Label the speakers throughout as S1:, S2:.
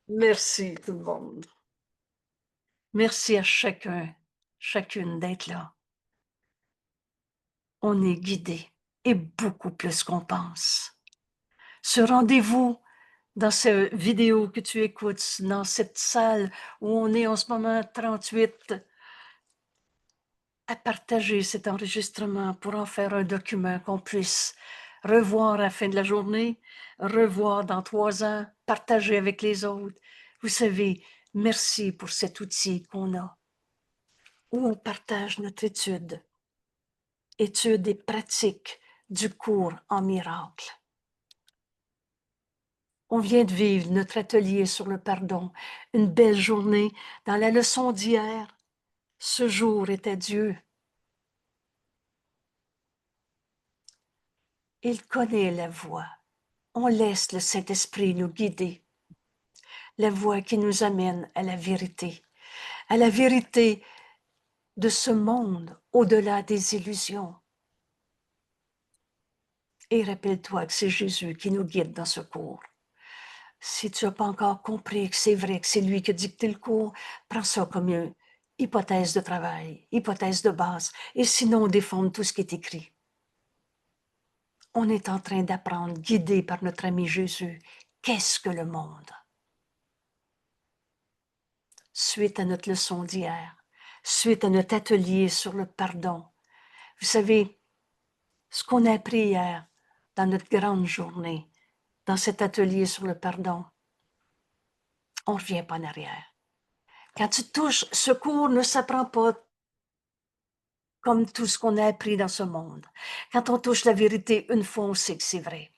S1: Merci tout le monde. Merci à chacun, chacune d'être là. On est guidé et beaucoup plus qu'on pense. Ce rendez-vous dans cette vidéo que tu écoutes, dans cette salle où on est en ce moment 38, à partager cet enregistrement pour en faire un document qu'on puisse revoir à la fin de la journée, revoir dans 3 ans, partager avec les autres. Vous savez, merci pour cet outil qu'on a, où on partage notre étude et pratique du cours en miracle. On vient de vivre notre atelier sur le pardon, une belle journée. Dans la leçon d'hier, ce jour était Dieu. Il connaît la voie. On laisse le Saint-Esprit nous guider. La voie qui nous amène à la vérité de ce monde au-delà des illusions. Et rappelle-toi que c'est Jésus qui nous guide dans ce cours. Si tu n'as pas encore compris que c'est vrai, que c'est lui qui a dicté le cours, prends ça comme une hypothèse de travail, hypothèse de base, et sinon défendre tout ce qui est écrit. On est en train d'apprendre, guidé par notre ami Jésus, qu'est-ce que le monde? Suite à notre leçon d'hier, suite à notre atelier sur le pardon. Vous savez, ce qu'on a appris hier dans notre grande journée, dans cet atelier sur le pardon, on ne revient pas en arrière. Quand tu touches, ce cours ne s'apprend pas comme tout ce qu'on a appris dans ce monde. Quand on touche la vérité, une fois, on sait que c'est vrai.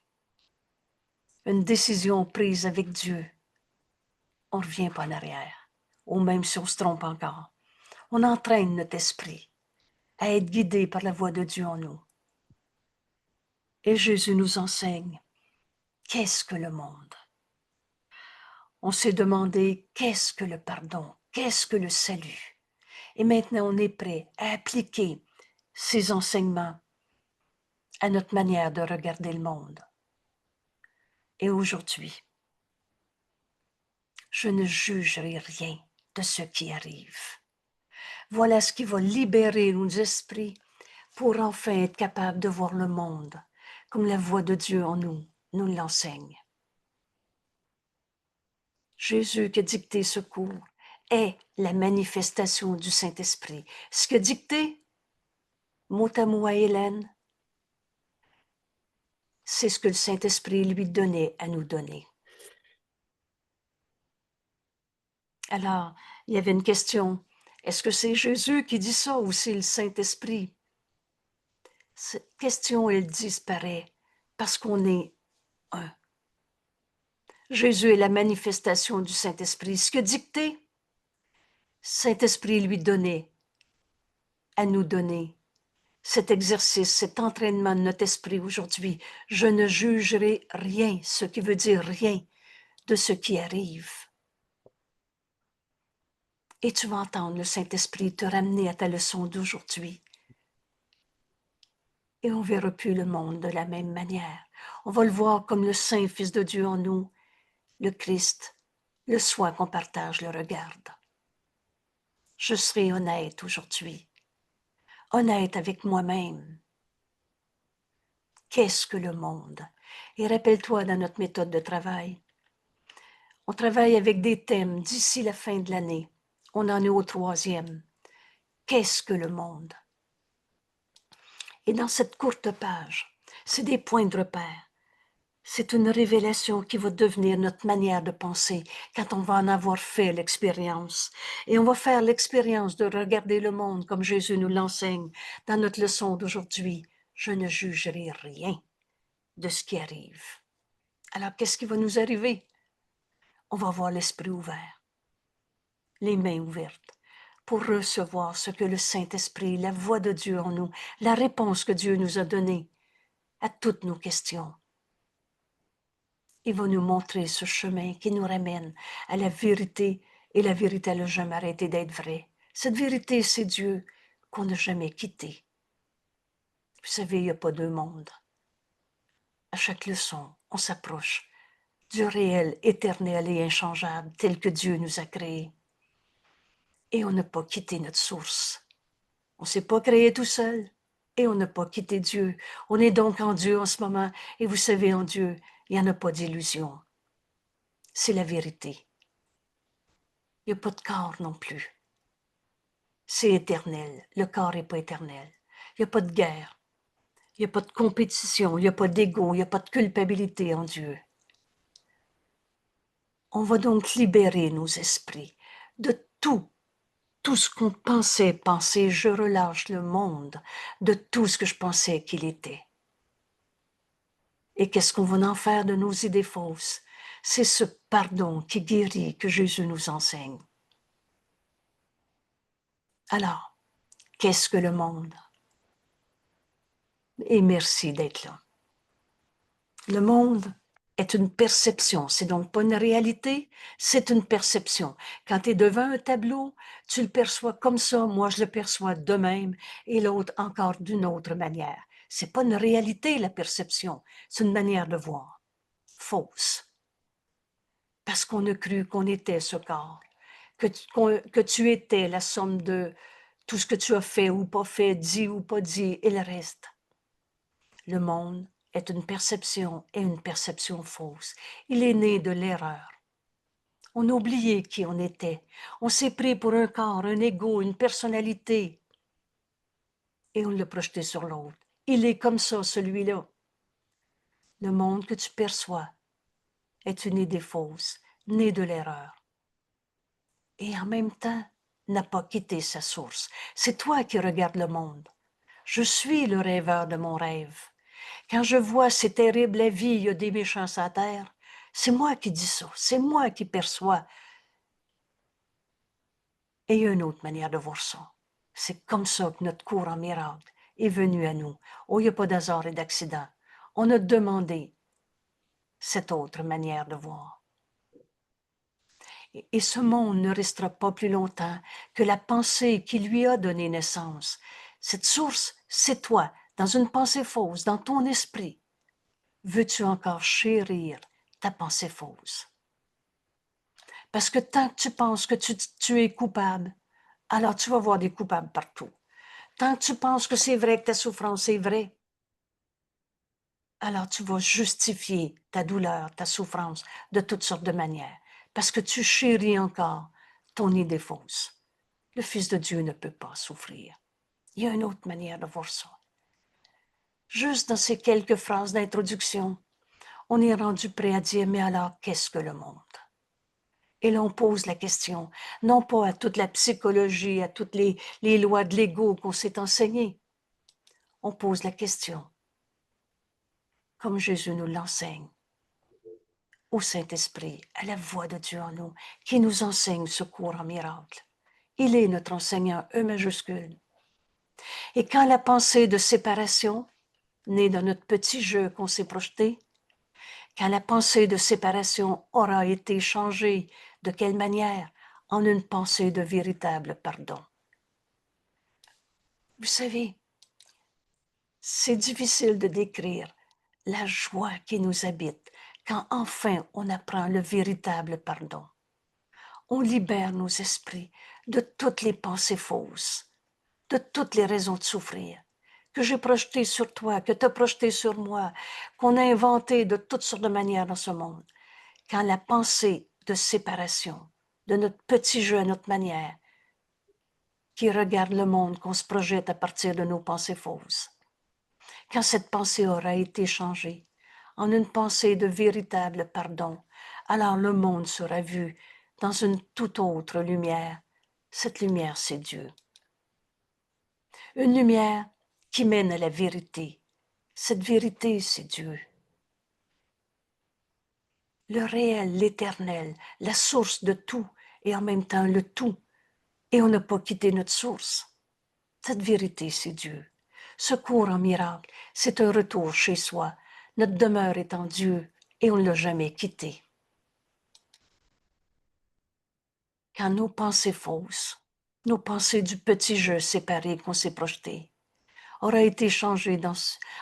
S1: Une décision prise avec Dieu, on ne revient pas en arrière. Ou même si on se trompe encore. On entraîne notre esprit à être guidé par la voix de Dieu en nous. Et Jésus nous enseigne, qu'est-ce que le monde? On s'est demandé, qu'est-ce que le pardon? Qu'est-ce que le salut? Et maintenant, on est prêt à appliquer ces enseignements à notre manière de regarder le monde. Et aujourd'hui, je ne jugerai rien de ce qui arrive. Voilà ce qui va libérer nos esprits pour enfin être capable de voir le monde comme la voix de Dieu en nous l'enseigne. Jésus qui a dicté ce cours est la manifestation du Saint-Esprit. Ce que dicté, mot à mot à Hélène, c'est ce que le Saint-Esprit lui donnait à nous donner. Alors, il y avait une question. Est-ce que c'est Jésus qui dit ça ou c'est le Saint-Esprit? Cette question, elle disparaît parce qu'on est un. Jésus est la manifestation du Saint-Esprit. Ce que dicté, Saint-Esprit lui donnait à nous donner. Cet exercice, cet entraînement de notre esprit aujourd'hui, je ne jugerai rien, ce qui veut dire rien, de ce qui arrive. Et tu vas entendre le Saint-Esprit te ramener à ta leçon d'aujourd'hui. Et on ne verra plus le monde de la même manière. On va le voir comme le Saint Fils de Dieu en nous, le Christ, le soin qu'on partage le regarde. Je serai honnête aujourd'hui, honnête avec moi-même. Qu'est-ce que le monde? Et rappelle-toi dans notre méthode de travail, on travaille avec des thèmes d'ici la fin de l'année. On en est au 3e. Qu'est-ce que le monde? Et dans cette courte page, c'est des points de repère. C'est une révélation qui va devenir notre manière de penser quand on va en avoir fait l'expérience. Et on va faire l'expérience de regarder le monde comme Jésus nous l'enseigne dans notre leçon d'aujourd'hui. Je ne jugerai rien de ce qui arrive. Alors, qu'est-ce qui va nous arriver? On va avoir l'esprit ouvert, les mains ouvertes, pour recevoir ce que le Saint-Esprit, la voix de Dieu en nous, la réponse que Dieu nous a donnée à toutes nos questions. Il va nous montrer ce chemin qui nous ramène à la vérité, et la vérité n'a jamais arrêté d'être vraie. Cette vérité, c'est Dieu qu'on n'a jamais quitté. Vous savez, il n'y a pas deux mondes. À chaque leçon, on s'approche du réel, éternel et inchangeable, tel que Dieu nous a créés. Et on n'a pas quitté notre source. On ne s'est pas créé tout seul et on n'a pas quitté Dieu. On est donc en Dieu en ce moment. Et vous savez, en Dieu, il n'y en a pas d'illusion. C'est la vérité. Il n'y a pas de corps non plus. C'est éternel. Le corps n'est pas éternel. Il n'y a pas de guerre. Il n'y a pas de compétition. Il n'y a pas d'ego. Il n'y a pas de culpabilité en Dieu. On va donc libérer nos esprits de tout ce qu'on pensait penser. Je relâche le monde de tout ce que je pensais qu'il était. Et qu'est-ce qu'on va en faire de nos idées fausses? C'est ce pardon qui guérit que Jésus nous enseigne. Alors, qu'est-ce que le monde? Et merci d'être là. Le monde est une perception, c'est donc pas une réalité, c'est une perception. Quand tu es devant un tableau, tu le perçois comme ça, moi je le perçois de même, et l'autre encore d'une autre manière. C'est pas une réalité, la perception, c'est une manière de voir, fausse. Parce qu'on a cru qu'on était ce corps, que tu étais la somme de tout ce que tu as fait ou pas fait, dit ou pas dit, et le reste. Le monde est une perception et une perception fausse. Il est né de l'erreur. On a oublié qui on était. On s'est pris pour un corps, un ego, une personnalité. Et on l'a projeté sur l'autre. Il est comme ça, celui-là. Le monde que tu perçois est une idée fausse, née de l'erreur. Et en même temps, n'a pas quitté sa source. C'est toi qui regardes le monde. Je suis le rêveur de mon rêve. Quand je vois c'est terrible la vie, il y a des méchants sur la terre, c'est moi qui dis ça, c'est moi qui perçois. Et il y a une autre manière de voir ça. C'est comme ça que notre cours en miracle est venu à nous. Oh, il n'y a pas d'hasard et d'accident. On a demandé cette autre manière de voir. Et ce monde ne restera pas plus longtemps que la pensée qui lui a donné naissance. Cette source, c'est toi, dans une pensée fausse, dans ton esprit. Veux-tu encore chérir ta pensée fausse? Parce que tant que tu penses que tu es coupable, alors tu vas voir des coupables partout. Tant que tu penses que c'est vrai que ta souffrance est vraie, alors tu vas justifier ta douleur, ta souffrance de toutes sortes de manières. Parce que tu chéris encore ton idée fausse. Le Fils de Dieu ne peut pas souffrir. Il y a une autre manière de voir ça. Juste dans ces quelques phrases d'introduction, on est rendu prêt à dire, mais alors, qu'est-ce que le monde? Et là, on pose la question, non pas à toute la psychologie, à toutes les lois de l'ego qu'on s'est enseignées. On pose la question, comme Jésus nous l'enseigne, au Saint-Esprit, à la voix de Dieu en nous, qui nous enseigne ce cours en miracle. Il est notre enseignant, E majuscule. Et quand la pensée de séparation, née dans notre petit jeu qu'on s'est projeté, quand la pensée de séparation aura été changée, de quelle manière? En une pensée de véritable pardon. Vous savez, c'est difficile de décrire la joie qui nous habite quand enfin on apprend le véritable pardon. On libère nos esprits de toutes les pensées fausses, de toutes les raisons de souffrir, que j'ai projetées sur toi, que tu as projetées sur moi, qu'on a inventées de toutes sortes de manières dans ce monde. Quand la pensée de séparation, de notre petit jeu à notre manière, qui regarde le monde, qu'on se projette à partir de nos pensées fausses, quand cette pensée aura été changée en une pensée de véritable pardon, alors le monde sera vu dans une toute autre lumière. Cette lumière, c'est Dieu. Une lumière qui mène à la vérité. Cette vérité, c'est Dieu. Le réel, l'éternel, la source de tout et en même temps le tout. Et on n'a pas quitté notre source. Cette vérité, c'est Dieu. Ce cours en miracle, c'est un retour chez soi. Notre demeure est en Dieu et on ne l'a jamais quitté. Quand nos pensées fausses, nos pensées du petit jeu séparé qu'on s'est projeté, aura été changé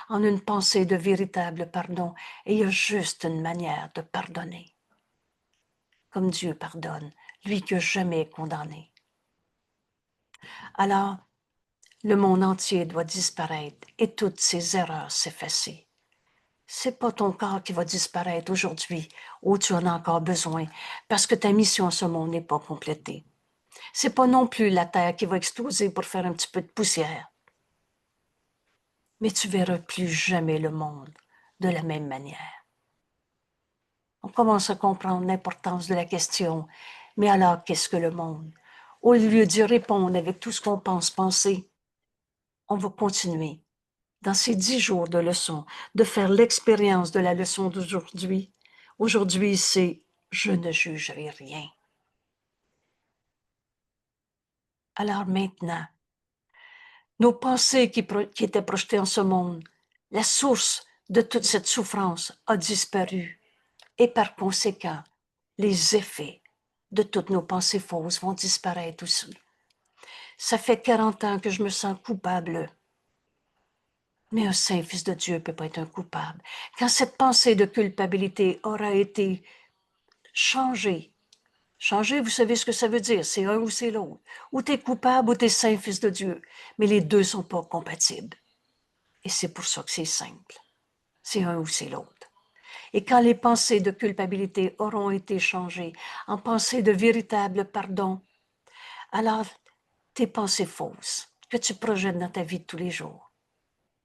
S1: en une pensée de véritable pardon. Et il y a juste une manière de pardonner. Comme Dieu pardonne, lui qui n'a jamais condamné. Alors, le monde entier doit disparaître et toutes ses erreurs s'effacer. C'est pas ton corps qui va disparaître aujourd'hui, où tu en as encore besoin, parce que ta mission à ce monde n'est pas complétée. C'est pas non plus la terre qui va exploser pour faire un petit peu de poussière. Mais tu verras plus jamais le monde de la même manière. On commence à comprendre l'importance de la question, mais alors qu'est-ce que le monde? Au lieu d'y répondre avec tout ce qu'on pense penser, on va continuer, dans ces 10 jours de leçon, de faire l'expérience de la leçon d'aujourd'hui. Aujourd'hui, c'est « je ne jugerai rien ». Alors maintenant, nos pensées qui étaient projetées en ce monde, la source de toute cette souffrance a disparu. Et par conséquent, les effets de toutes nos pensées fausses vont disparaître aussi. Ça fait 40 ans que je me sens coupable. Mais un saint fils de Dieu ne peut pas être un coupable. Quand cette pensée de culpabilité aura été changée, vous savez ce que ça veut dire, c'est un ou c'est l'autre. Ou tu es coupable ou tu es saint fils de Dieu. Mais les deux ne sont pas compatibles. Et c'est pour ça que c'est simple. C'est un ou c'est l'autre. Et quand les pensées de culpabilité auront été changées en pensées de véritable pardon, alors tes pensées fausses que tu projettes dans ta vie de tous les jours,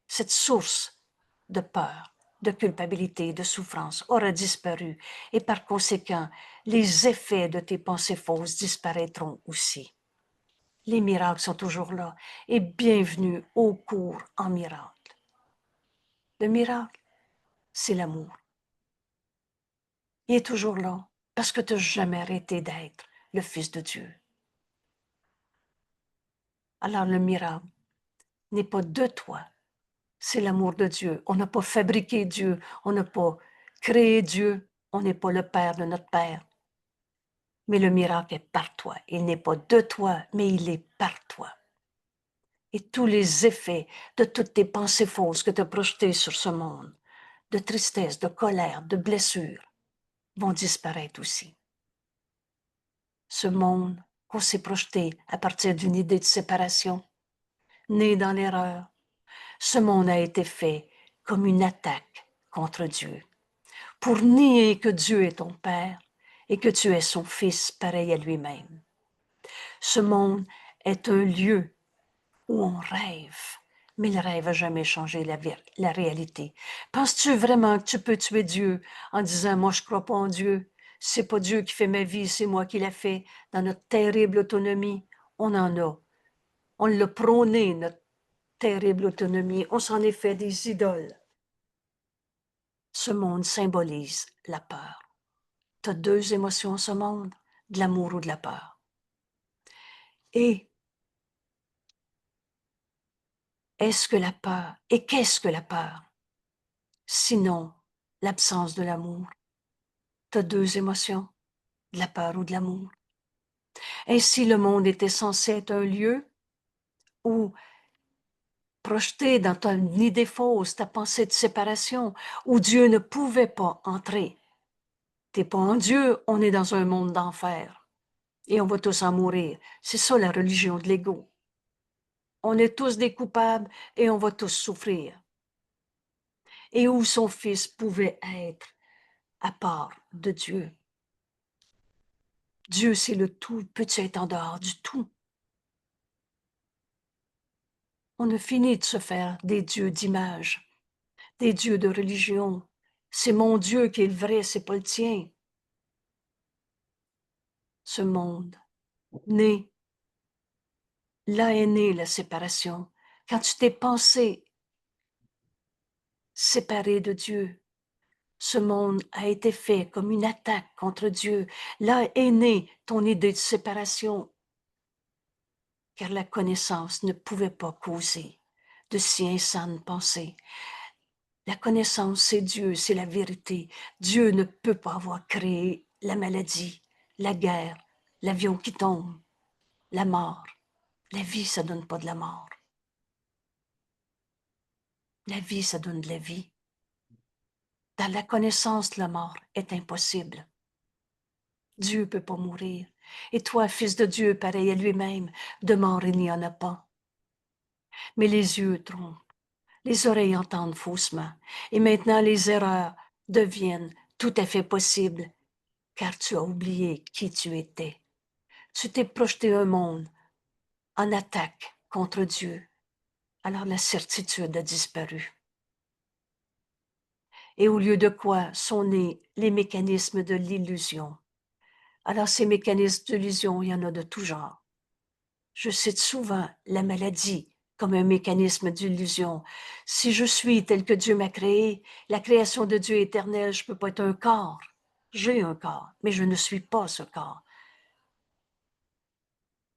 S1: cette source de peur, de culpabilité, de souffrance aura disparu et par conséquent, les effets de tes pensées fausses disparaîtront aussi. Les miracles sont toujours là et bienvenue au cours en miracle. Le miracle, c'est l'amour. Il est toujours là parce que tu n'as jamais arrêté d'être le Fils de Dieu. Alors le miracle n'est pas de toi, c'est l'amour de Dieu. On n'a pas fabriqué Dieu, on n'a pas créé Dieu, on n'est pas le Père de notre Père. Mais le miracle est par toi. Il n'est pas de toi, mais il est par toi. Et tous les effets de toutes tes pensées fausses que tu as projetées sur ce monde, de tristesse, de colère, de blessure, vont disparaître aussi. Ce monde qu'on s'est projeté à partir d'une idée de séparation, né dans l'erreur, ce monde a été fait comme une attaque contre Dieu, pour nier que Dieu est ton Père et que tu es son Fils pareil à lui-même. Ce monde est un lieu où on rêve, mais le rêve n'a jamais changé la réalité. Penses-tu vraiment que tu peux tuer Dieu en disant « moi je ne crois pas en Dieu, c'est pas Dieu qui fait ma vie, c'est moi qui l'a fait » dans notre terrible autonomie? On en a. On l'a prôné, notre terrible autonomie. On s'en est fait des idoles. Ce monde symbolise la peur. Tu as deux émotions, ce monde, de l'amour ou de la peur. Et est-ce que la peur, et qu'est-ce que la peur? Sinon, l'absence de l'amour. Tu as deux émotions, de la peur ou de l'amour. Ainsi, le monde était censé être un lieu où, projeté dans ton idée fausse, ta pensée de séparation, où Dieu ne pouvait pas entrer. T'es pas en Dieu, on est dans un monde d'enfer. Et on va tous en mourir. C'est ça la religion de l'ego. On est tous des coupables et on va tous souffrir. Et où son fils pouvait être à part de Dieu. Dieu, c'est le tout, peut-il être en dehors du tout? On a fini de se faire des dieux d'image, des dieux de religion. C'est mon Dieu qui est le vrai, c'est pas le tien. Ce monde, né, là est née la séparation. Quand tu t'es pensé séparé de Dieu, ce monde a été fait comme une attaque contre Dieu. Là est née ton idée de séparation, car la connaissance ne pouvait pas causer de si insanes pensées. La connaissance, c'est Dieu, c'est la vérité. Dieu ne peut pas avoir créé la maladie, la guerre, l'avion qui tombe, la mort. La vie, ça ne donne pas de la mort. La vie, ça donne de la vie. Dans la connaissance, la mort est impossible. Dieu ne peut pas mourir. Et toi, fils de Dieu, pareil à lui-même, de mort il n'y en a pas. Mais les yeux trompent, les oreilles entendent faussement. Et maintenant, les erreurs deviennent tout à fait possibles, car tu as oublié qui tu étais. Tu t'es projeté un monde en attaque contre Dieu. Alors la certitude a disparu. Et au lieu de quoi sont nés les mécanismes de l'illusion. Alors ces mécanismes d'illusion, il y en a de tout genre. Je cite souvent la maladie comme un mécanisme d'illusion. Si je suis tel que Dieu m'a créé, la création de Dieu éternel, je ne peux pas être un corps. J'ai un corps, mais je ne suis pas ce corps.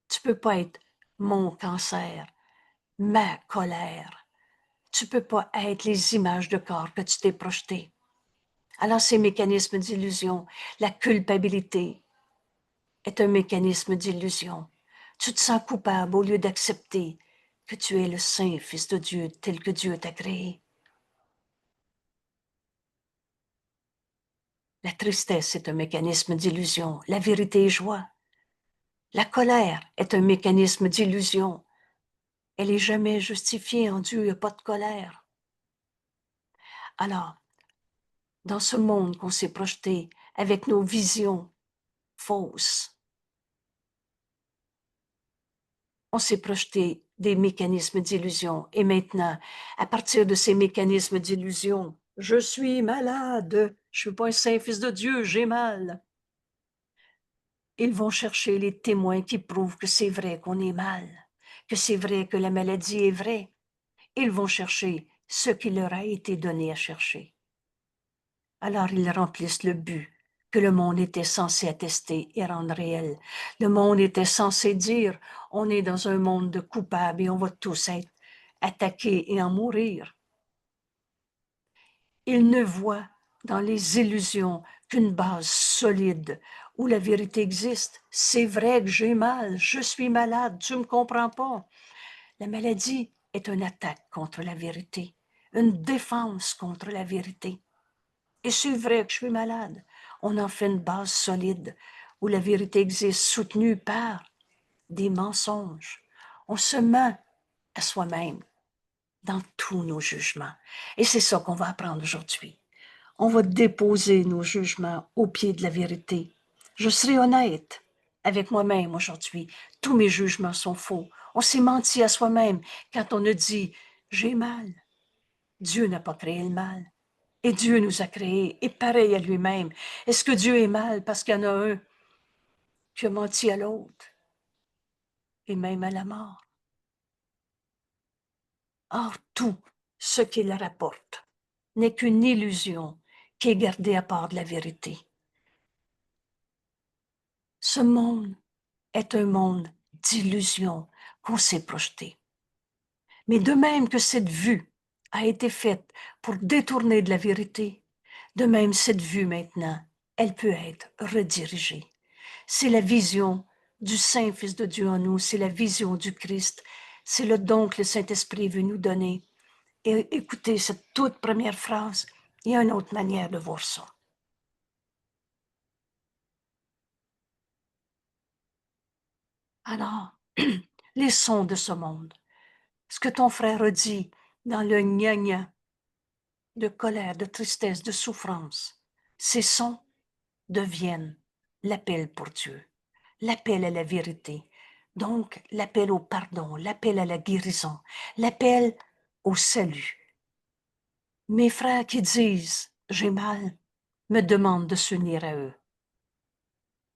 S1: Tu ne peux pas être mon cancer, ma colère. Tu ne peux pas être les images de corps que tu t'es projeté. Alors ces mécanismes d'illusion, la culpabilité est un mécanisme d'illusion. Tu te sens coupable au lieu d'accepter que tu es le saint Fils de Dieu tel que Dieu t'a créé. La tristesse est un mécanisme d'illusion. La vérité est joie. La colère est un mécanisme d'illusion. Elle n'est jamais justifiée en Dieu, il n'y a pas de colère. Alors, dans ce monde qu'on s'est projeté avec nos visions fausses, on s'est projeté des mécanismes d'illusion. Et maintenant, à partir de ces mécanismes d'illusion, je suis malade, je ne suis pas un saint fils de Dieu, j'ai mal. Ils vont chercher les témoins qui prouvent que c'est vrai qu'on est mal, que c'est vrai que la maladie est vraie. Ils vont chercher ce qui leur a été donné à chercher. Alors ils remplissent le but que le monde était censé attester et rendre réel. Le monde était censé dire, on est dans un monde de coupables et on va tous être attaqués et en mourir. Ils ne voient dans les illusions qu'une base solide où la vérité existe. C'est vrai que j'ai mal, je suis malade, tu ne me comprends pas. La maladie est une attaque contre la vérité, une défense contre la vérité. Et c'est vrai que je suis malade. On en fait une base solide où la vérité existe, soutenue par des mensonges. On se ment à soi-même dans tous nos jugements. Et c'est ça qu'on va apprendre aujourd'hui. On va déposer nos jugements au pied de la vérité. Je serai honnête avec moi-même aujourd'hui. Tous mes jugements sont faux. On s'est menti à soi-même quand on a dit « j'ai mal ». Dieu n'a pas créé le mal. Et Dieu nous a créés, et pareil à lui-même. Est-ce que Dieu est mal parce qu'il y en a un qui a menti à l'autre, et même à la mort? Or, tout ce qu'il rapporte n'est qu'une illusion qui est gardée à part de la vérité. Ce monde est un monde d'illusions qu'on s'est projeté. Mais de même que cette vue a été faite pour détourner de la vérité, de même cette vue maintenant, elle peut être redirigée. C'est la vision du Saint Fils de Dieu en nous, c'est la vision du Christ, c'est le don que le Saint-Esprit veut nous donner. Et écoutez cette toute première phrase, il y a une autre manière de voir ça. Alors, les sons de ce monde, ce que ton frère a dit dans le gna-gna de colère, de tristesse, de souffrance, ces sons deviennent l'appel pour Dieu, l'appel à la vérité, donc l'appel au pardon, l'appel à la guérison, l'appel au salut. Mes frères qui disent « j'ai mal » me demandent de s'unir à eux.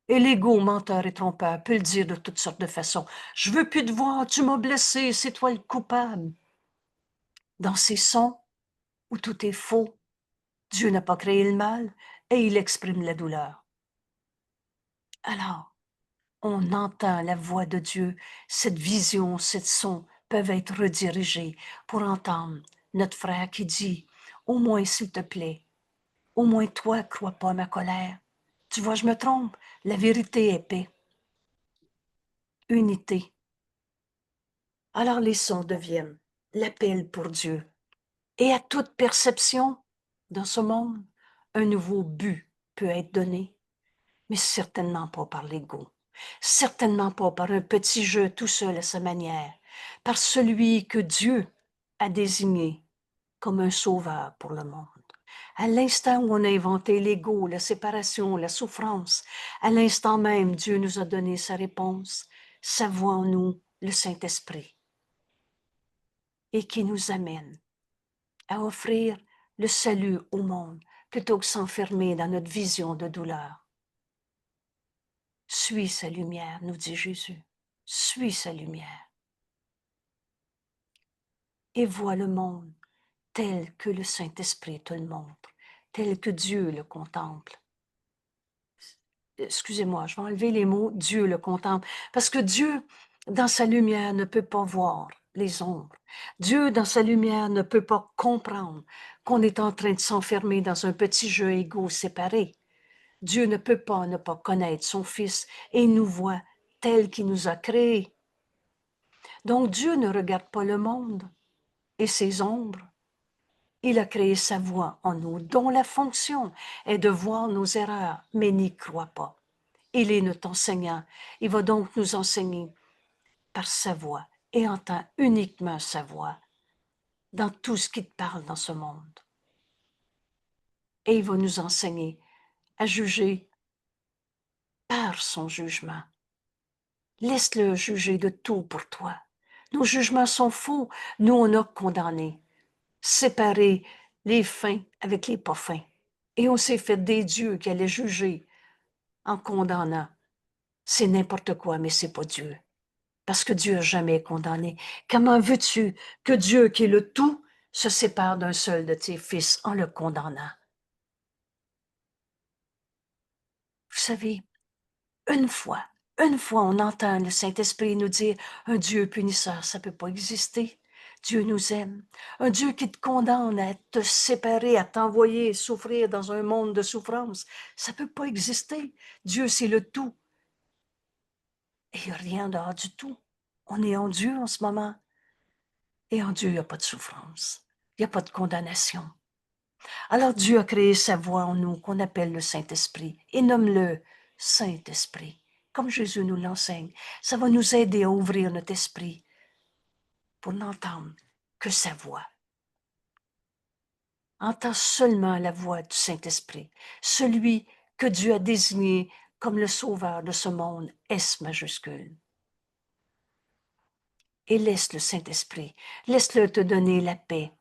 S1: Et l'ego menteur et trompeur peut le dire de toutes sortes de façons. « Je veux plus te voir, tu m'as blessé, c'est toi le coupable. » Dans ces sons où tout est faux, Dieu n'a pas créé le mal et il exprime la douleur. Alors, on entend la voix de Dieu, cette vision, cette son peuvent être redirigés pour entendre notre frère qui dit « Au moins, s'il te plaît, au moins toi, crois pas à ma colère. Tu vois, je me trompe. La vérité est paix. Unité. » Alors les sons deviennent l'appel pour Dieu Et à toute perception dans ce monde, un nouveau but peut être donné, mais certainement pas par l'ego, certainement pas par un petit jeu tout seul à sa manière, par celui que Dieu a désigné comme un sauveur pour le monde. À l'instant où on a inventé l'ego, la séparation, la souffrance, à l'instant même, Dieu nous a donné sa réponse, sa voix en nous, le Saint-Esprit, et qui nous amène à offrir le salut au monde plutôt que s'enfermer dans notre vision de douleur. Suis sa lumière, nous dit Jésus. Suis sa lumière. Et vois le monde tel que le Saint-Esprit te le montre, tel que Dieu le contemple. Excusez-moi, je vais enlever les mots Dieu le contemple, parce que Dieu, dans sa lumière, ne peut pas voir les ombres. Dieu, dans sa lumière, ne peut pas comprendre qu'on est en train de s'enfermer dans un petit jeu égaux séparé. Dieu ne peut pas ne pas connaître son Fils et il nous voit tel qu'il nous a créés. Donc Dieu ne regarde pas le monde et ses ombres. Il a créé sa voix en nous, dont la fonction est de voir nos erreurs, mais n'y croit pas. Il est notre enseignant. Il va donc nous enseigner par sa voix et entend uniquement sa voix dans tout ce qui te parle dans ce monde. Et il va nous enseigner à juger par son jugement. Laisse-le juger de tout pour toi. Nos jugements sont faux. Nous, on a condamné, séparé les fins avec les pas fins. Et on s'est fait des dieux qui allaient juger en condamnant. C'est n'importe quoi, mais c'est pas Dieu. Parce que Dieu n'a jamais condamné. Comment veux-tu que Dieu, qui est le tout, se sépare d'un seul de tes fils en le condamnant? Vous savez, une fois, on entend le Saint-Esprit nous dire un Dieu punisseur, ça ne peut pas exister. Dieu nous aime. Un Dieu qui te condamne à te séparer, à t'envoyer souffrir dans un monde de souffrance, ça ne peut pas exister. Dieu, c'est le tout. Et il n'y a rien dehors du tout. On est en Dieu en ce moment. Et en Dieu, il n'y a pas de souffrance. Il n'y a pas de condamnation. Alors Dieu a créé sa voix en nous qu'on appelle le Saint-Esprit et nomme-le Saint-Esprit, comme Jésus nous l'enseigne. Ça va nous aider à ouvrir notre esprit pour n'entendre que sa voix. Entends seulement la voix du Saint-Esprit, celui que Dieu a désigné comme le sauveur de ce monde, S majuscule. Et laisse le Saint-Esprit, laisse-le te donner la paix.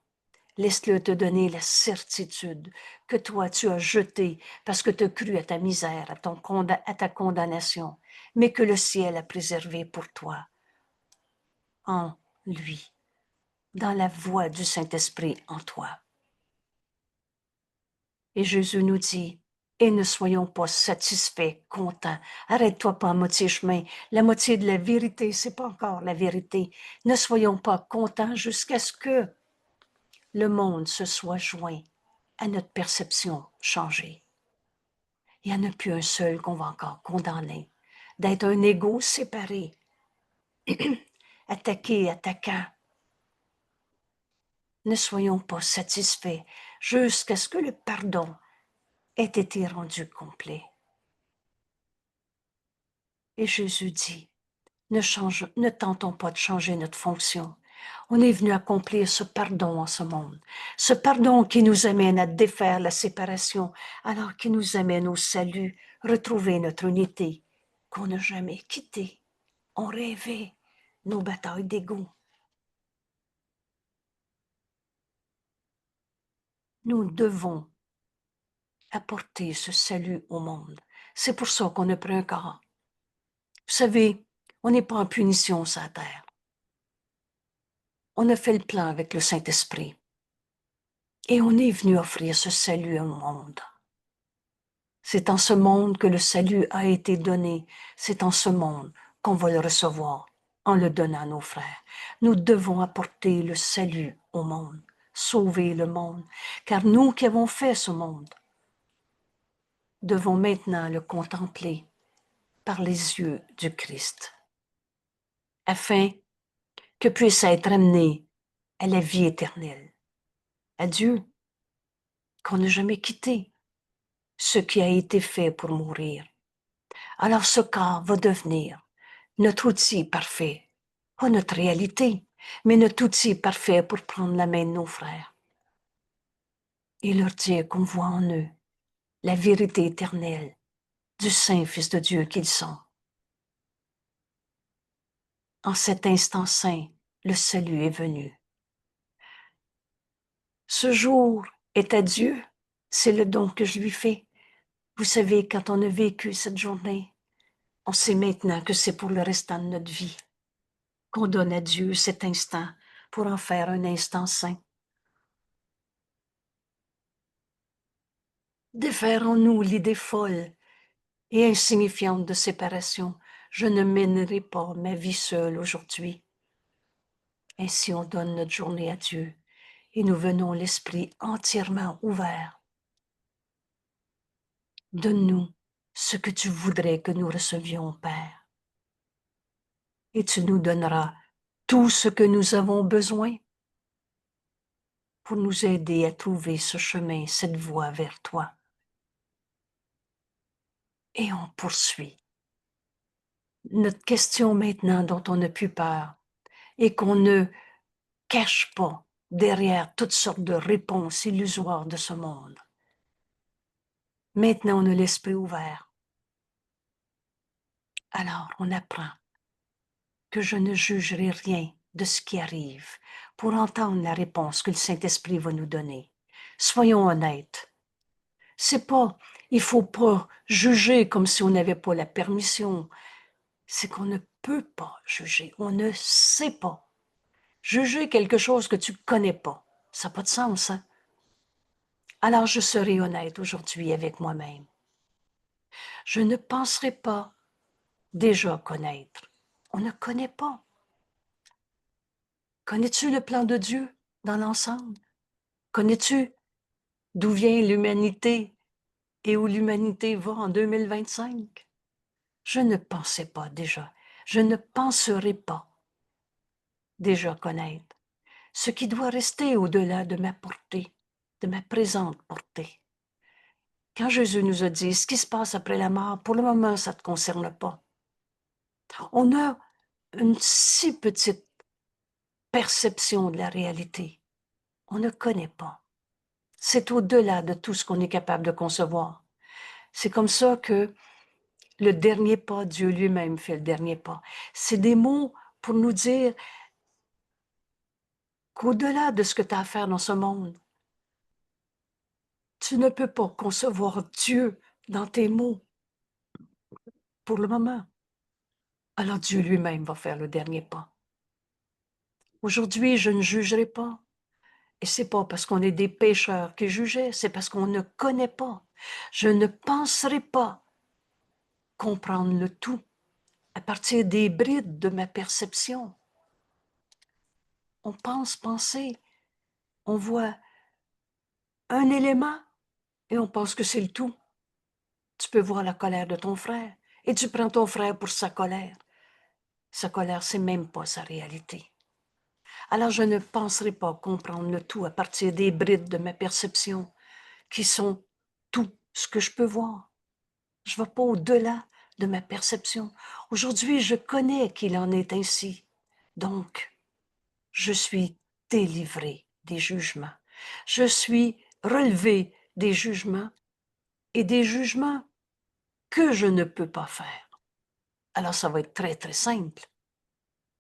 S1: Laisse-le te donner la certitude que toi, tu as jeté parce que tu as cru à ta misère, à ta condamnation, mais que le ciel a préservé pour toi en lui, dans la voix du Saint-Esprit en toi. Et Jésus nous dit, et ne soyons pas satisfaits, contents. Arrête-toi pas à moitié chemin. La moitié de la vérité, c'est pas encore la vérité. Ne soyons pas contents jusqu'à ce que le monde se soit joint à notre perception changée. Il n'y en a plus un seul qu'on va encore condamner, d'être un égo séparé, attaqué, attaquant. Ne soyons pas satisfaits jusqu'à ce que le pardon ait été rendu complet. Et Jésus dit, ne tentons pas de changer notre fonction. On est venu accomplir ce pardon en ce monde. Ce pardon qui nous amène à défaire la séparation, alors qui nous amène au salut, retrouver notre unité qu'on n'a jamais quittée. On rêvait nos batailles d'ego. Nous devons apporter ce salut au monde. C'est pour ça qu'on a pris un corps. Vous savez, on n'est pas en punition sur la terre. On a fait le plan avec le Saint-Esprit. Et on est venu offrir ce salut au monde. C'est en ce monde que le salut a été donné. C'est en ce monde qu'on va le recevoir en le donnant à nos frères. Nous devons apporter le salut au monde, sauver le monde, car nous qui avons fait ce monde, devons maintenant le contempler par les yeux du Christ, afin que puisse être amené à la vie éternelle. à Dieu qu'on n'a jamais quitté ce qui a été fait pour mourir. Alors ce corps va devenir notre outil parfait, pas notre réalité, mais notre outil parfait pour prendre la main de nos frères et leur dire qu'on voit en eux la vérité éternelle du Saint Fils de Dieu qu'ils sont. En cet instant saint, le salut est venu. Ce jour est à Dieu, c'est le don que je lui fais. Vous savez, quand on a vécu cette journée, on sait maintenant que c'est pour le restant de notre vie qu'on donne à Dieu cet instant pour en faire un instant saint. Défaire en nous l'idée folle et insignifiante de séparation. Je ne mènerai pas ma vie seule aujourd'hui. Ainsi on donne notre journée à Dieu et nous venons l'esprit entièrement ouvert. Donne-nous ce que tu voudrais que nous recevions, Père. Et tu nous donneras tout ce que nous avons besoin pour nous aider à trouver ce chemin, cette voie vers toi. Et on poursuit. Notre question maintenant dont on n'a plus peur et qu'on ne cache pas derrière toutes sortes de réponses illusoires de ce monde. Maintenant, on a l'esprit ouvert. Alors, on apprend que je ne jugerai rien de ce qui arrive pour entendre la réponse que le Saint-Esprit va nous donner. Soyons honnêtes. C'est pas, il faut pas juger comme si on n'avait pas la permission. C'est qu'on ne peut pas juger. On ne sait pas. Juger quelque chose que tu connais pas, ça n'a pas de sens, hein? Alors je serai honnête aujourd'hui avec moi-même. Je ne penserai pas déjà connaître. On ne connaît pas. Connais-tu le plan de Dieu dans l'ensemble? Connais-tu d'où vient l'humanité et où l'humanité va en 2025? Je ne pensais pas déjà. Je ne penserai pas déjà connaître ce qui doit rester au-delà de ma portée, de ma présente portée. Quand Jésus nous a dit ce qui se passe après la mort, pour le moment, ça ne te concerne pas. On a une si petite perception de la réalité. On ne connaît pas. C'est au-delà de tout ce qu'on est capable de concevoir. C'est comme ça que le dernier pas, Dieu lui-même fait le dernier pas. C'est des mots pour nous dire qu'au-delà de ce que tu as à faire dans ce monde, tu ne peux pas concevoir Dieu dans tes mots pour le moment. Alors Dieu lui-même va faire le dernier pas. Aujourd'hui, je ne jugerai pas. Et c'est pas parce qu'on est des pécheurs qui jugeaient, c'est parce qu'on ne connaît pas. Je ne penserai pas comprendre le tout à partir des brides de ma perception. On pense penser, on voit un élément et on pense que c'est le tout. Tu peux voir la colère de ton frère et tu prends ton frère pour sa colère. Sa colère, c'est même pas sa réalité. Alors je ne penserai pas comprendre le tout à partir des brides de ma perception qui sont tout ce que je peux voir. Je ne vais pas au-delà de ma perception. Aujourd'hui, je connais qu'il en est ainsi. Donc, je suis délivré des jugements. Je suis relevé des jugements et des jugements que je ne peux pas faire. Alors, ça va être très, très simple.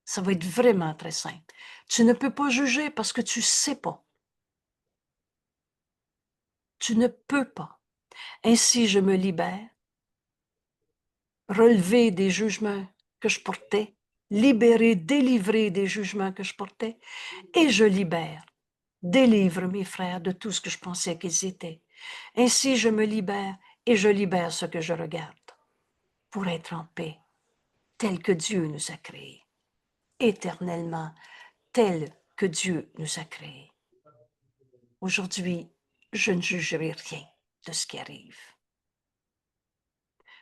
S1: Ça va être vraiment très simple. Tu ne peux pas juger parce que tu ne sais pas. Tu ne peux pas. Ainsi, je me libère, relevé des jugements que je portais, libéré, délivré des jugements que je portais, et je libère, délivre mes frères de tout ce que je pensais qu'ils étaient. Ainsi, je me libère et je libère ce que je regarde pour être en paix, tel que Dieu nous a créés, éternellement, tel que Dieu nous a créés. Aujourd'hui, je ne jugerai rien de ce qui arrive.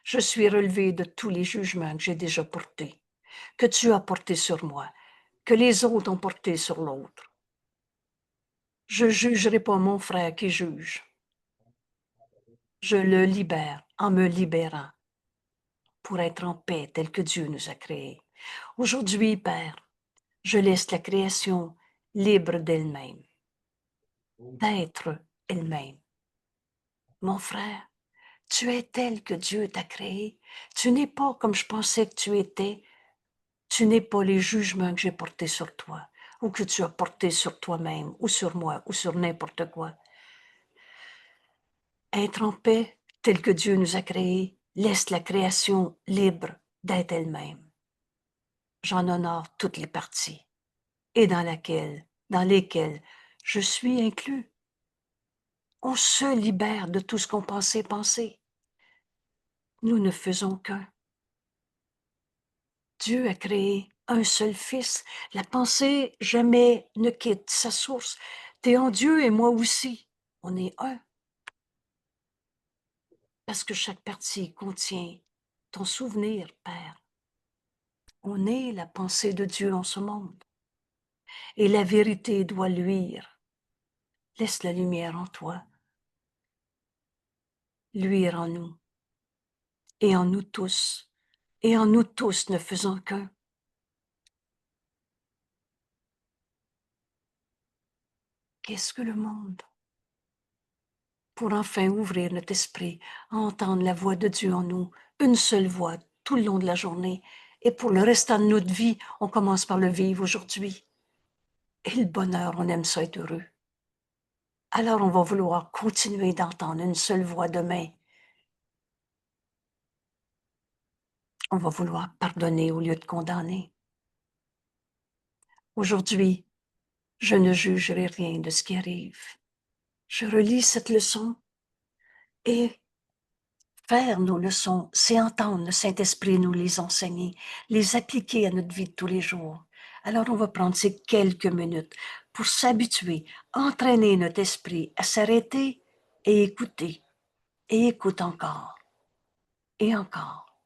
S1: Je suis relevé de tous les jugements que j'ai déjà portés, que tu as portés sur moi, que les autres ont portés sur l'autre. Je jugerai pas mon frère qui juge. Je le libère en me libérant pour être en paix tel que Dieu nous a créés. Aujourd'hui, Père, je laisse la création libre d'elle-même, d'être elle-même. Mon frère, tu es tel que Dieu t'a créé. Tu n'es pas comme je pensais que tu étais. Tu n'es pas les jugements que j'ai portés sur toi ou que tu as portés sur toi-même ou sur moi ou sur n'importe quoi. Être en paix tel que Dieu nous a créés laisse la création libre d'être elle-même. J'en honore toutes les parties et dans lesquelles je suis inclus. On se libère de tout ce qu'on pensait penser. Nous ne faisons qu'un. Dieu a créé un seul Fils. La pensée jamais ne quitte sa source. T'es en Dieu et moi aussi. On est un. Parce que chaque partie contient ton souvenir, Père. On est la pensée de Dieu en ce monde. Et la vérité doit luire. Laisse la lumière en toi, luire en nous, et en nous tous, et en nous tous ne faisant qu'un. Qu'est-ce que le monde? Pour enfin ouvrir notre esprit à entendre la voix de Dieu en nous, une seule voix tout le long de la journée. Et pour le restant de notre vie, on commence par le vivre aujourd'hui. Et le bonheur, on aime ça être heureux. Alors on va vouloir continuer d'entendre une seule voix demain. On va vouloir pardonner au lieu de condamner. Aujourd'hui, je ne jugerai rien de ce qui arrive. Je relis cette leçon et faire nos leçons, c'est entendre le Saint-Esprit nous les enseigner, les appliquer à notre vie de tous les jours. Alors on va prendre ces quelques minutes pour s'habituer, entraîner notre esprit à s'arrêter et écouter. Et écoute encore. Et encore.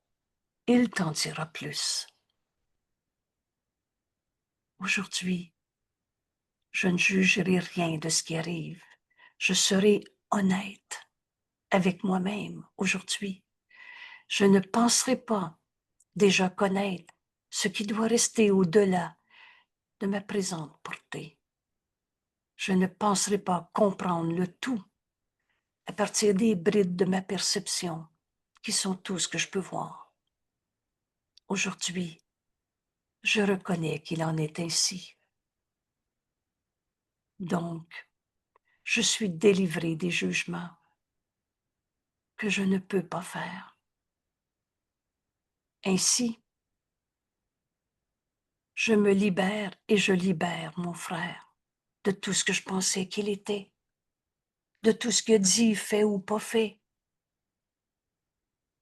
S1: Il t'en dira plus. Aujourd'hui, je ne jugerai rien de ce qui arrive. Je serai honnête avec moi-même aujourd'hui. Je ne penserai pas déjà connaître ce qui doit rester au-delà de ma présente portée. Je ne penserai pas comprendre le tout à partir des brides de ma perception qui sont tout ce que je peux voir. Aujourd'hui, je reconnais qu'il en est ainsi. Donc, je suis délivré des jugements que je ne peux pas faire. Ainsi, je me libère et je libère mon frère de tout ce que je pensais qu'il était, de tout ce qu'il a dit, fait ou pas fait.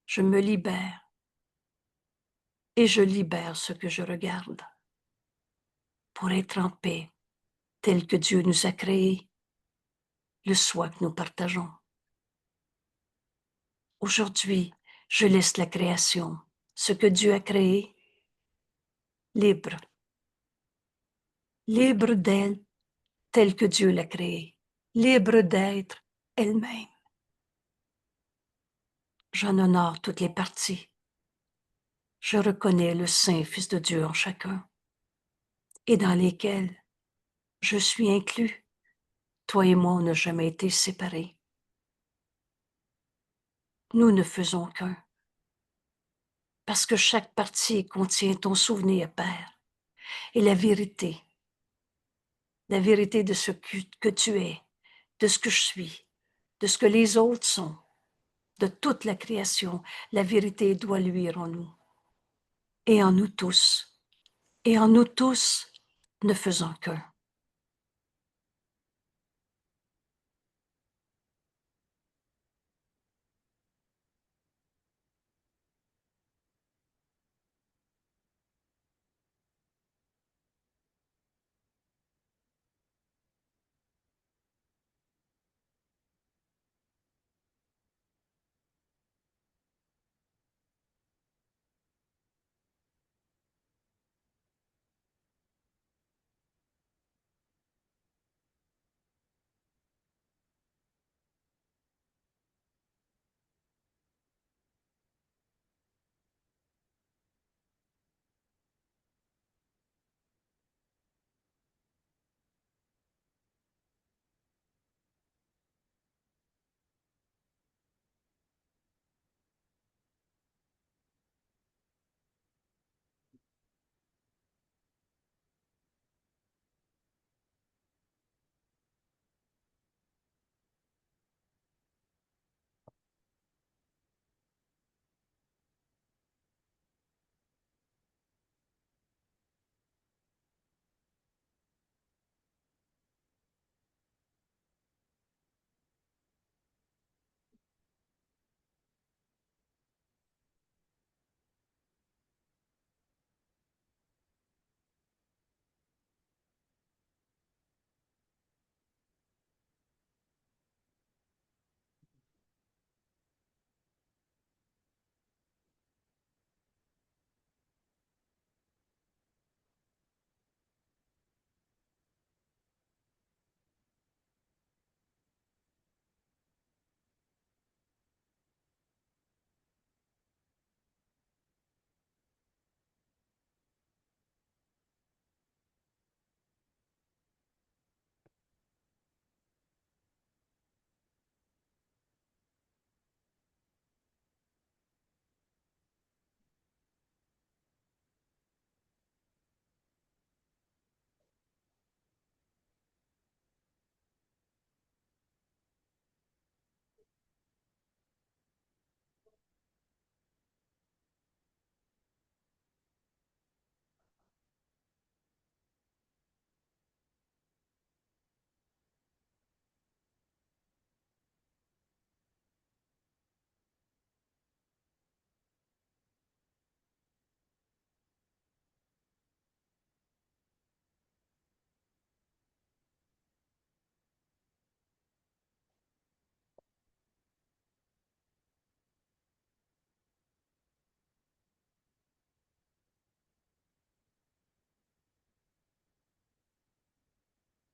S1: Je me libère et je libère ce que je regarde pour être en paix tel que Dieu nous a créés, le soi que nous partageons. Aujourd'hui, je laisse la création, ce que Dieu a créé, libre, libre d'elle telle que Dieu l'a créée, libre d'être elle-même. J'en honore toutes les parties. Je reconnais le Saint Fils de Dieu en chacun et dans lesquels je suis inclus. Toi et moi, on n'a jamais été séparés. Nous ne faisons qu'un. Parce que chaque partie contient ton souvenir, Père, et la vérité de ce que tu es, de ce que je suis, de ce que les autres sont, de toute la création. La vérité doit luire en nous et en nous tous, et en nous tous ne faisant qu'un.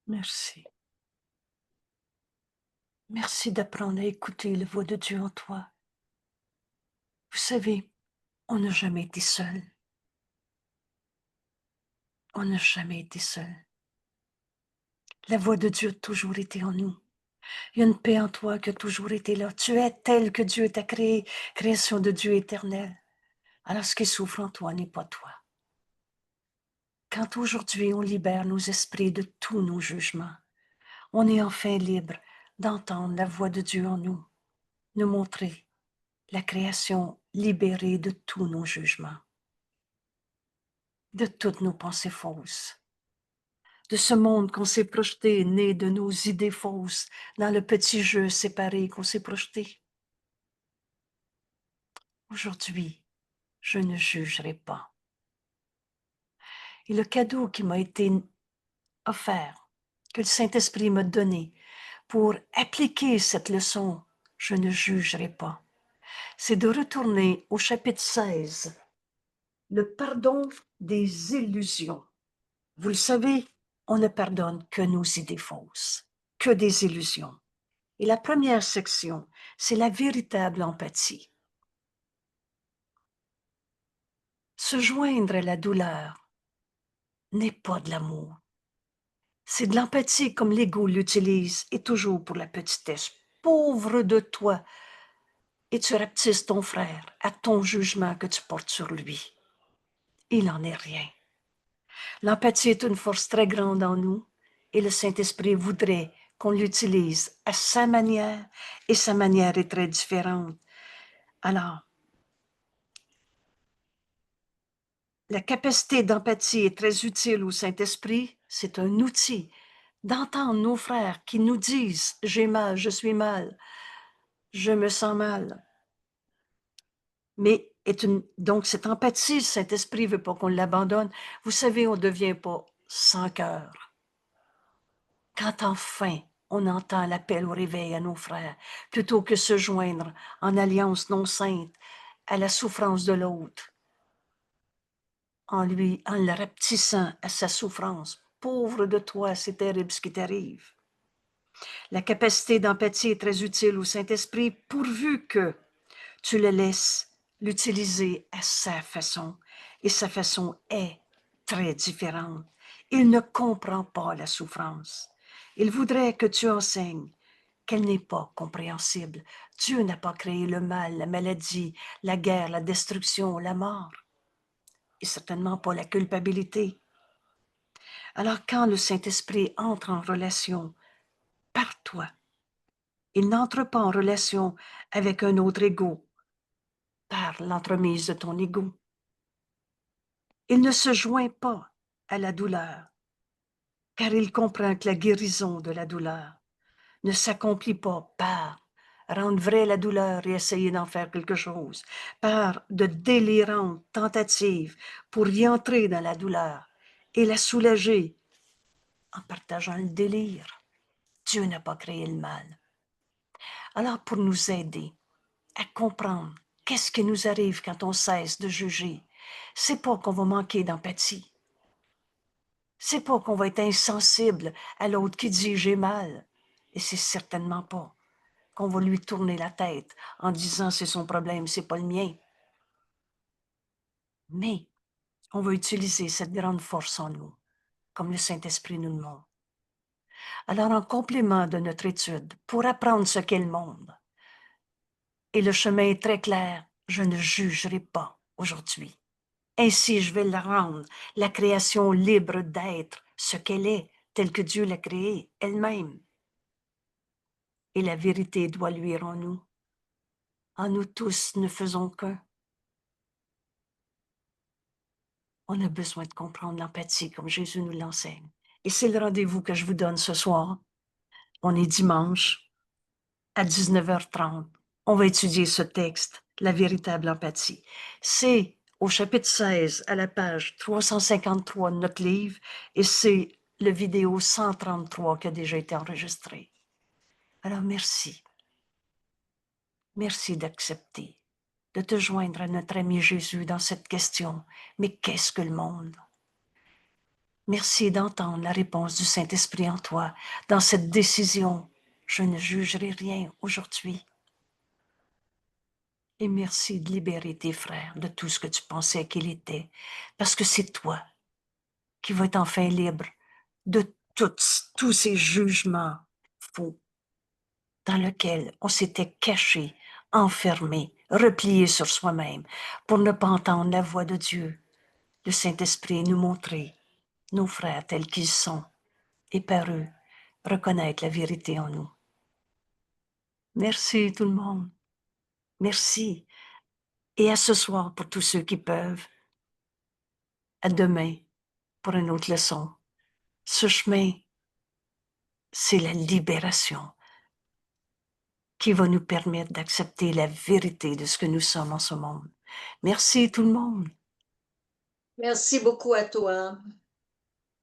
S1: Merci. Merci d'apprendre à écouter la voix de Dieu en toi. Vous savez, on n'a jamais été seul. On n'a jamais été seul. La voix de Dieu a toujours été en nous. Il y a une paix en toi qui a toujours été là. Tu es tel que Dieu t'a créé, création de Dieu éternel. Alors ce qui souffre en toi n'est pas toi. Quand aujourd'hui on libère nos esprits de tous nos jugements, on est enfin libre d'entendre la voix de Dieu en nous, nous montrer la création libérée de tous nos jugements, de toutes nos pensées fausses, de ce monde qu'on s'est projeté, né de nos idées fausses, dans le petit jeu séparé qu'on s'est projeté. Aujourd'hui, je ne jugerai pas. Et le cadeau qui m'a été offert, que le Saint-Esprit m'a donné pour appliquer cette leçon, je ne jugerai pas, c'est de retourner au chapitre 16, le pardon des illusions. Vous le savez, on ne pardonne que nos idées fausses, que des illusions. Et la première section, c'est la véritable empathie. Se joindre à la douleur n'est pas de l'amour. C'est de l'empathie comme l'ego l'utilise et toujours pour la petitesse. Pauvre de toi, et tu rapetisses ton frère à ton jugement que tu portes sur lui. Il n'en est rien. L'empathie est une force très grande en nous et le Saint-Esprit voudrait qu'on l'utilise à sa manière et sa manière est très différente. Alors, la capacité d'empathie est très utile au Saint-Esprit. C'est un outil d'entendre nos frères qui nous disent « j'ai mal, je suis mal, je me sens mal ». Mais donc cette empathie, le Saint-Esprit ne veut pas qu'on l'abandonne. Vous savez, on ne devient pas sans cœur. Quand enfin on entend l'appel au réveil à nos frères, plutôt que se joindre en alliance non sainte à la souffrance de l'autre, en le rapetissant à sa souffrance. Pauvre de toi, c'est terrible ce qui t'arrive. La capacité d'empathie est très utile au Saint-Esprit pourvu que tu le laisses l'utiliser à sa façon. Et sa façon est très différente. Il ne comprend pas la souffrance. Il voudrait que tu enseignes qu'elle n'est pas compréhensible. Dieu n'a pas créé le mal, la maladie, la guerre, la destruction, la mort. Et certainement pas la culpabilité. Alors quand le Saint-Esprit entre en relation par toi, il n'entre pas en relation avec un autre ego par l'entremise de ton ego. Il ne se joint pas à la douleur, car il comprend que la guérison de la douleur ne s'accomplit pas par rendre vraie la douleur et essayer d'en faire quelque chose, par de délirantes tentatives pour y entrer dans la douleur et la soulager en partageant le délire. Dieu n'a pas créé le mal. Alors pour nous aider à comprendre qu'est-ce qui nous arrive quand on cesse de juger, c'est pas qu'on va manquer d'empathie. C'est pas qu'on va être insensible à l'autre qui dit j'ai mal. Et c'est certainement pas qu'on va lui tourner la tête en disant c'est son problème, c'est pas le mien. Mais on va utiliser cette grande force en nous, comme le Saint-Esprit nous le montre. Alors en complément de notre étude, pour apprendre ce qu'est le monde, et le chemin est très clair, je ne jugerai pas aujourd'hui. Ainsi, je vais la rendre, la création libre d'être ce qu'elle est, telle que Dieu l'a créée elle-même. Et la vérité doit luire en nous. En nous tous ne faisons qu'un. On a besoin de comprendre l'empathie comme Jésus nous l'enseigne. Et c'est le rendez-vous que je vous donne ce soir. On est dimanche à 19h30. On va étudier ce texte, la véritable empathie. C'est au chapitre 16, à la page 353 de notre livre, et c'est le vidéo 133 qui a déjà été enregistré. Alors merci. Merci d'accepter, de te joindre à notre ami Jésus dans cette question. Mais qu'est-ce que le monde? Merci d'entendre la réponse du Saint-Esprit en toi dans cette décision. Je ne jugerai rien aujourd'hui. Et merci de libérer tes frères de tout ce que tu pensais qu'il était, parce que c'est toi qui vas être enfin libre de tous ces jugements faux dans lesquels on s'était caché, enfermé, replié sur soi-même pour ne pas entendre la voix de Dieu. Le Saint-Esprit nous montrer nos frères tels qu'ils sont et par eux reconnaître la vérité en nous. Merci tout le monde. Merci. Et à ce soir pour tous ceux qui peuvent. À demain pour une autre leçon. Ce chemin, c'est la libération qui va nous permettre d'accepter la vérité de ce que nous sommes en ce monde. Merci tout le monde.
S2: Merci beaucoup à toi.